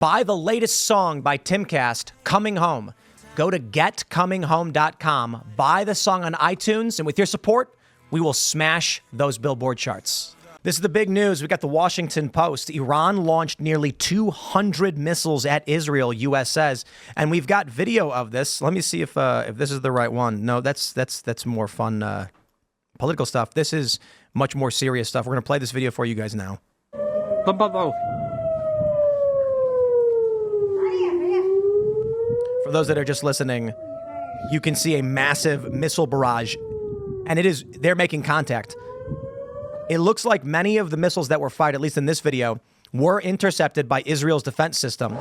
Buy the latest song by Timcast, Coming Home. Go to getcominghome.com, buy the song on iTunes, and with your support, we will smash those Billboard charts. This is the big news. We got the Washington Post. Iran launched nearly 200 missiles at Israel, U.S. says, and we've got video of this. Let me see if this is the right one. No, that's more fun political stuff. This is much more serious stuff. We're going to play this video for you guys now. For those that are just listening, you can see a massive missile barrage, and they're making contact. It looks like many of the missiles that were fired, at least in this video, were intercepted by Israel's defense system.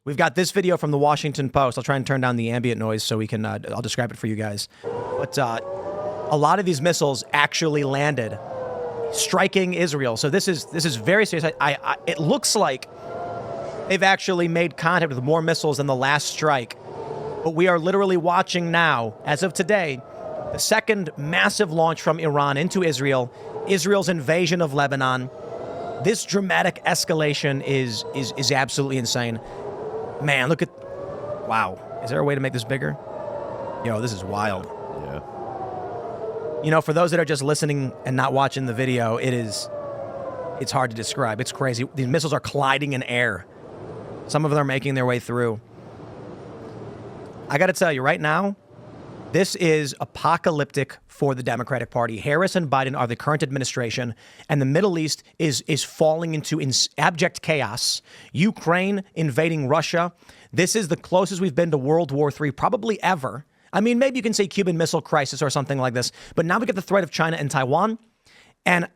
We've got this video from the Washington Post. I'll try and turn down the ambient noise so we can, I'll describe it for you guys. But a lot of these missiles actually landed, striking Israel. So this is very serious. It looks like they've actually made contact with more missiles than the last strike. But we are literally watching now, as of today, the second massive launch from Iran into Israel, Israel's invasion of Lebanon. This dramatic escalation is absolutely insane. Man, look at... Wow. Is there a way to make this bigger? Yo, this is wild. Yeah. You know, for those that are just listening and not watching the video, it's hard to describe. It's crazy. These missiles are colliding in air. Some of them are making their way through. I got to tell you, right now, this is apocalyptic for the Democratic Party. Harris and Biden are the current administration, and the Middle East is falling into abject chaos. Ukraine invading Russia. This is the closest we've been to World War III probably ever. I mean, maybe you can say Cuban Missile Crisis or something like this, but now we get the threat of China and Taiwan. And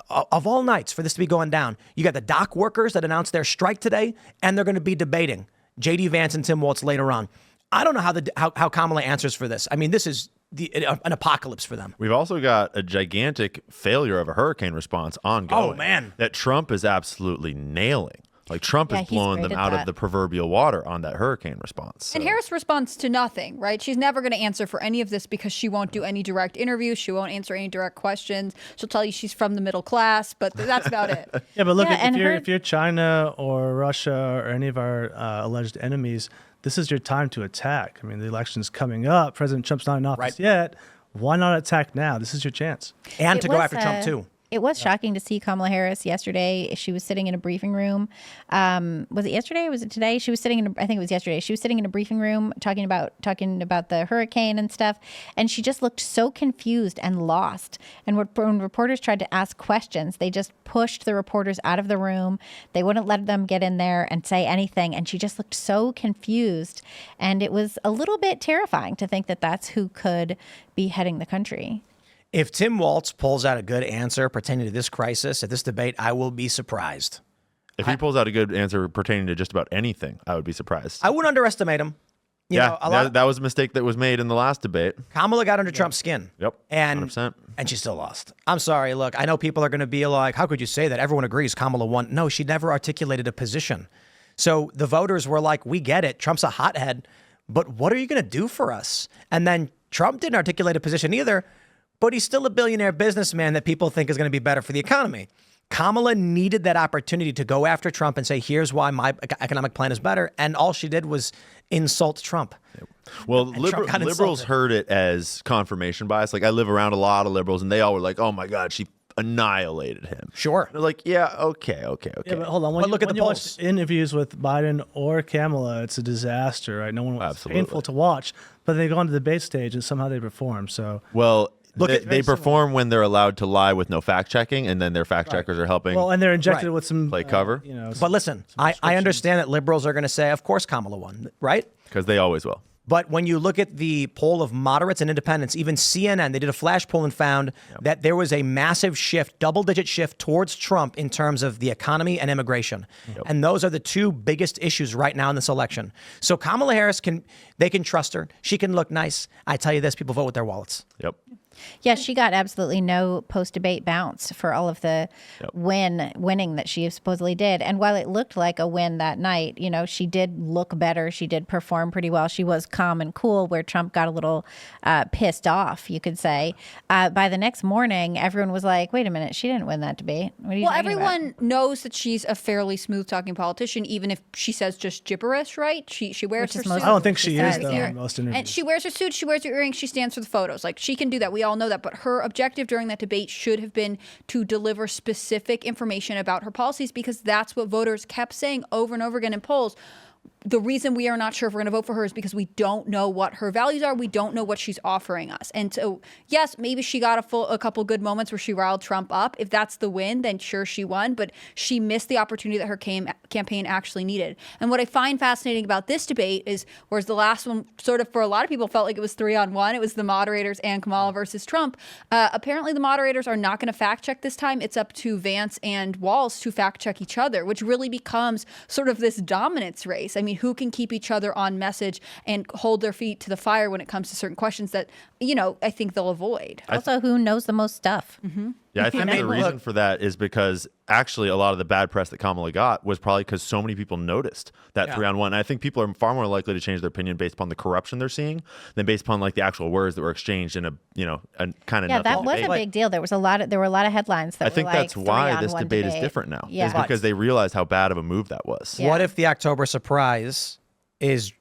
of all nights for this to be going down, you got the dock workers that announced their strike today, and they're going to be debating J.D. Vance and Tim Walz later on. I don't know how Kamala answers for this. I mean, this is an apocalypse for them. We've also got a gigantic failure of a hurricane response ongoing. Oh, man. That Trump is absolutely nailing. Like, Trump is blowing them out of the proverbial water on that hurricane response. So. And Harris responds to nothing, right? She's never going to answer for any of this because she won't do any direct interviews. She won't answer any direct questions. She'll tell you she's from the middle class, but that's about it. Yeah, but look, if you're China or Russia or any of our alleged enemies, this is your time to attack. I mean, the election's coming up. President Trump's not in office yet. Why not attack now? This is your chance. And to go after Trump, too. It was shocking to see Kamala Harris yesterday. She was sitting in a briefing room. Was it yesterday? Or was it today? She was sitting in. I think it was yesterday. She was sitting in a briefing room talking about the hurricane and stuff. And she just looked so confused and lost. And when reporters tried to ask questions, they just pushed the reporters out of the room. They wouldn't let them get in there and say anything. And she just looked so confused. And it was a little bit terrifying to think that that's who could be heading the country. If Tim Walz pulls out a good answer pertaining to this crisis at this debate, I will be surprised. If he pulls out a good answer pertaining to just about anything, I would be surprised. I wouldn't underestimate him. You know, that was a mistake that was made in the last debate. Kamala got under Trump's skin. Yep, 100%. And she still lost. I'm sorry. Look, I know people are going to be like, how could you say that? Everyone agrees Kamala won. No, she never articulated a position. So the voters were like, we get it. Trump's a hothead. But what are you going to do for us? And then Trump didn't articulate a position either. But he's still a billionaire businessman that people think is going to be better for the economy. Kamala needed that opportunity to go after Trump and say, here's why my economic plan is better. And all she did was insult Trump. Well, liberals heard it as confirmation bias. Like, I live around a lot of liberals, and they all were like, oh, my God, she annihilated him. Sure. They're like, yeah, okay. Yeah, but hold on. When you watch interviews with Biden or Kamala, it's a disaster, right? No one wants. It's painful to watch. But they go on to the debate stage, and somehow they perform. So well. They perform when they're allowed to lie with no fact checking, and then their fact checkers are helping. Well, and they're injected with some play cover. But listen, I understand that liberals are going to say, of course, Kamala won, right? Because they always will. But when you look at the poll of moderates and independents, even CNN, they did a flash poll and found that there was a massive shift, double-digit shift towards Trump in terms of the economy and immigration. And those are the two biggest issues right now in this election. So Kamala Harris they can trust her. She can look nice. I tell you this, people vote with their wallets. Yep. Yeah, she got absolutely no post-debate bounce for all of the winning that she supposedly did. And while it looked like a win that night, you know, she did look better. She did perform pretty well. She was calm and cool, where Trump got a little pissed off, you could say. By the next morning, everyone was like, wait a minute, she didn't win that debate. What are you talking everyone about? knows that she's a fairly smooth-talking politician, even if she says just gibberish, right? She wears her suit. I don't think she is, says. though, in most interviews. And she wears her suit, she wears her earrings, she stands for the photos. Like, she can do that. We all know that. But her objective during that debate should have been to deliver specific information about her policies, because that's what voters kept saying over and over again in polls. The reason we are not sure if we're going to vote for her is because we don't know what her values are. We don't know what she's offering us. And so, yes, maybe she got a couple good moments where she riled Trump up. If that's the win, then sure, she won. But she missed the opportunity that her campaign actually needed. And what I find fascinating about this debate is, whereas the last one sort of for a lot of people felt like it was 3-on-1, it was the moderators and Kamala versus Trump. Apparently, the moderators are not going to fact check this time. It's up to Vance and Walz to fact check each other, which really becomes sort of this dominance race. I mean, who can keep each other on message and hold their feet to the fire when it comes to certain questions that, you know, I think they'll avoid. Also, who knows the most stuff? Mm-hmm. Yeah, I think the reason for that is because actually a lot of the bad press that Kamala got was probably because so many people noticed that 3-on-1. And I think people are far more likely to change their opinion based upon the corruption they're seeing than based upon like the actual words that were exchanged in a kind of That was a big deal. There were a lot of headlines that I think were that's like why this debate is different now. Yeah. Is because they realized how bad of a move that was. Yeah. What if the October surprise is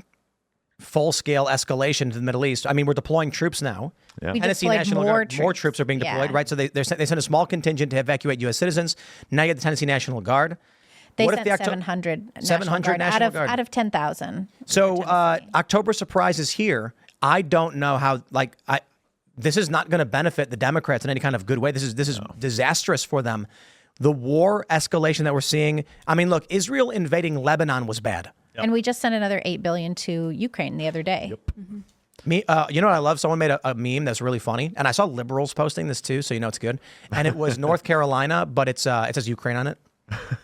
full-scale escalation to the Middle East? I mean, we're deploying troops now. Yeah. We Tennessee deployed National more Guard, more troops are being deployed, right? So they sent a small contingent to evacuate U.S. citizens. Now you have the Tennessee National Guard. They What sent if the 700 700 National Guard out of 10,000. So October surprise is here. I don't know how. This is not going to benefit the Democrats in any kind of good way. This is disastrous for them. The war escalation that we're seeing. I mean, look, Israel invading Lebanon was bad. And we just sent another $8 billion to Ukraine the other day. Yep. Mm-hmm. Me, you know what I love? Someone made a meme that's really funny, and I saw liberals posting this too, so you know it's good. And it was North Carolina, but it says Ukraine on it,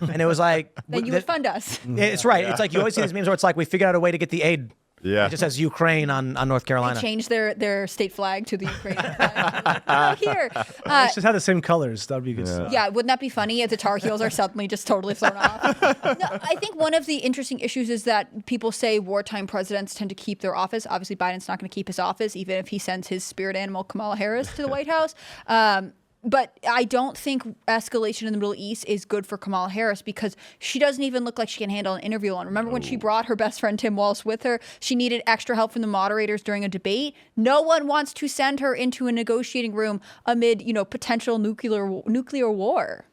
and it was like Then you would fund us. It's right. It's like you always see these memes where it's like we figured out a way to get the aid. Yeah. It just says Ukraine on North Carolina. They changed their state flag to the Ukrainian flag. Right here. Let's just have the same colors. That would be good stuff. Yeah, wouldn't that be funny if the Tar Heels are suddenly just totally thrown off? No, I think one of the interesting issues is that people say wartime presidents tend to keep their office. Obviously, Biden's not going to keep his office, even if he sends his spirit animal, Kamala Harris, to the White House. But I don't think escalation in the Middle East is good for Kamala Harris, because she doesn't even look like she can handle an interview alone. Remember when she brought her best friend Tim Walz with her? She needed extra help from the moderators during a debate. No one wants to send her into a negotiating room amid, potential nuclear war.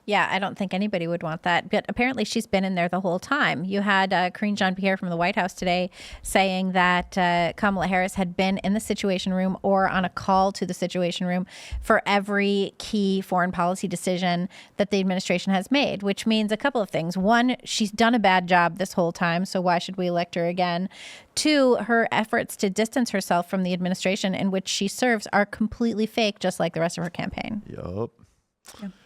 Yeah, I don't think anybody would want that. But apparently she's been in there the whole time. You had Karine Jean-Pierre from the White House today saying that Kamala Harris had been in the Situation Room or on a call to the Situation Room for every key foreign policy decision that the administration has made, which means a couple of things. One, she's done a bad job this whole time, so why should we elect her again? Two, her efforts to distance herself from the administration in which she serves are completely fake, just like the rest of her campaign. Yup.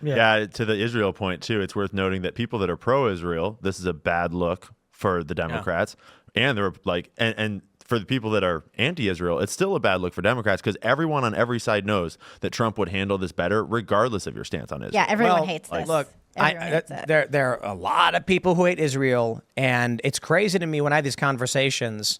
Yeah, to the Israel point too, it's worth noting that people that are pro-Israel, this is a bad look for the Democrats, and they're like, and for the people that are anti-Israel, it's still a bad look for Democrats, because everyone on every side knows that Trump would handle this better, regardless of your stance on Israel. Yeah, everyone hates this. Look, Everyone hates it. there are a lot of people who hate Israel, and it's crazy to me when I have these conversations.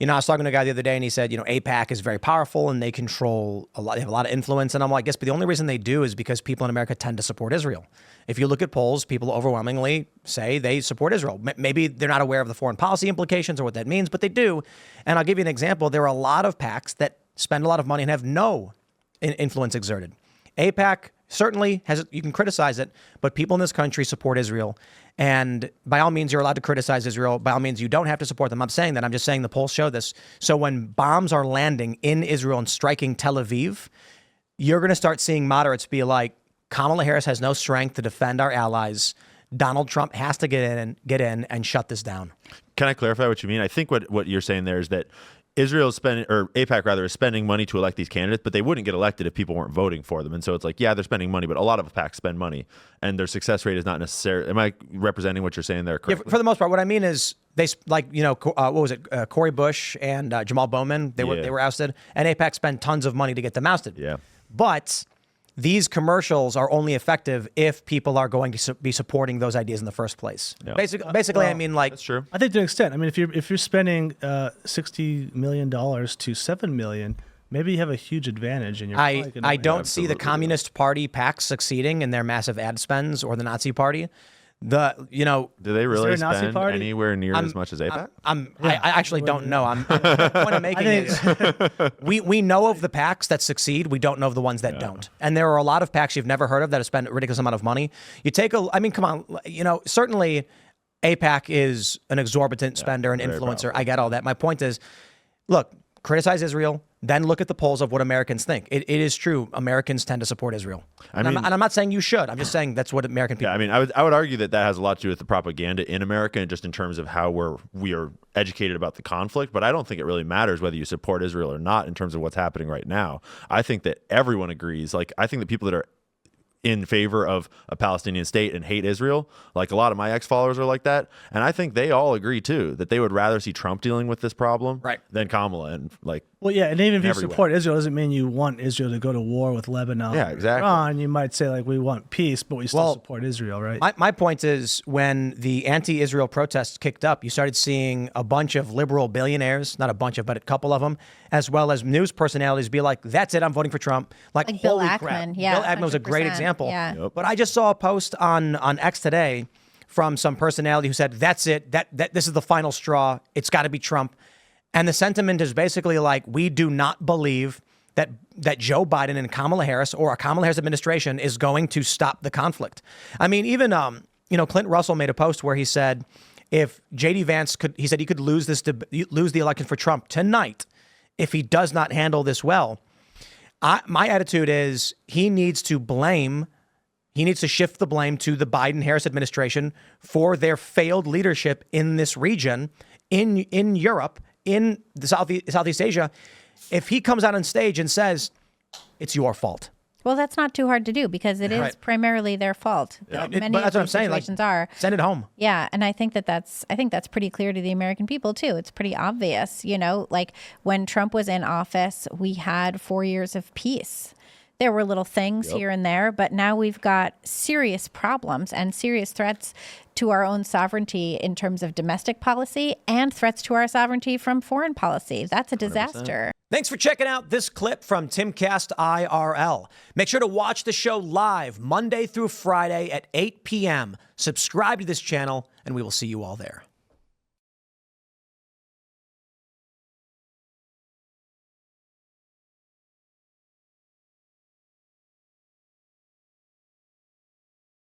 I was talking to a guy the other day, and he said, AIPAC is very powerful, and they control a lot. They have a lot of influence. And I'm like, yes, but the only reason they do is because people in America tend to support Israel. If you look at polls, people overwhelmingly say they support Israel. Maybe they're not aware of the foreign policy implications or what that means, but they do. And I'll give you an example. There are a lot of PACs that spend a lot of money and have no influence exerted. AIPAC certainly has, you can criticize it, but people in this country support Israel. And by all means, you're allowed to criticize Israel. By all means, you don't have to support them. I'm saying that. I'm just saying the polls show this. So when bombs are landing in Israel and striking Tel Aviv, you're going to start seeing moderates be like, Kamala Harris has no strength to defend our allies. Donald Trump has to get in and shut this down. Can I clarify what you mean? I think what you're saying there is that Israel's spending, or AIPAC rather, is spending money to elect these candidates, but they wouldn't get elected if people weren't voting for them. And so it's like, yeah, they're spending money, but a lot of PACs spend money, and their success rate is not necessarily. Am I representing what you're saying there correctly? Yeah, for the most part, what I mean is they what was it? Corey Bush and Jamal Bowman. They were ousted, and AIPAC spent tons of money to get them ousted. Yeah. But these commercials are only effective if people are going to be supporting those ideas in the first place. Yeah. Basically, I mean, like, That's true. I think to an extent. I mean, if you're spending $60 million to $7 million, maybe you have a huge advantage. And I don't see the Communist Party PACs succeeding in their massive ad spends, or the Nazi Party. Do they really a Nazi spend party? anywhere near as much as AIPAC? I actually don't know. The point I'm making is we know of the PACs that succeed. We don't know of the ones that don't. And there are a lot of PACs you've never heard of that have spent a ridiculous amount of money. I mean, come on. Certainly AIPAC is an exorbitant spender and influencer. I get all that. My point is, look, criticize Israel, then look at the polls of what Americans think. It is true. Americans tend to support Israel. And I'm not saying you should. I'm just saying that's what American people. Yeah, I mean, I would argue that has a lot to do with the propaganda in America, and just in terms of how we are educated about the conflict. But I don't think it really matters whether you support Israel or not in terms of what's happening right now. I think that everyone agrees. Like, I think that people that are in favor of a Palestinian state and hate Israel, like a lot of my ex-followers are like that, and I think they all agree too that they would rather see Trump dealing with this problem than Kamala. And like, well, yeah, and even if you support Israel, doesn't mean you want Israel to go to war with Lebanon. Yeah, exactly. Iran. You might say like we want peace, but we still support Israel, right? My point is, when the anti-Israel protests kicked up, you started seeing a bunch of liberal billionaires, not a bunch of, but a couple of them, as well as news personalities be like, "That's it, I'm voting for Trump." Like Bill holy Ackman, crap. yeah, Bill Ackman was a great 100%, example. yeah. Yep. But I just saw a post on X today from some personality who said, "That's it. That this is the final straw. It's got to be Trump." And the sentiment is basically like, we do not believe that Joe Biden and Kamala Harris, or a Kamala Harris administration, is going to stop the conflict. I mean, even Clint Russell made a post where he said, if J.D. Vance he could lose the election for Trump tonight if he does not handle this well. My attitude is he needs to shift the blame to the Biden-Harris administration for their failed leadership in this region, in Europe, in the Southeast Asia. If he comes out on stage and says, it's your fault. Well, that's not too hard to do, because it is primarily their fault. Yeah. Many But that's of what I'm these saying. situations Like, are. send it home. Yeah, and I think that's pretty clear to the American people too. It's pretty obvious, like when Trump was in office, we had 4 years of peace. There were little things here and there, but now we've got serious problems and serious threats to our own sovereignty in terms of domestic policy, and threats to our sovereignty from foreign policy. That's a disaster. 100%. Thanks for checking out this clip from Timcast IRL. Make sure to watch the show live Monday through Friday at 8 p.m. Subscribe to this channel, and we will see you all there.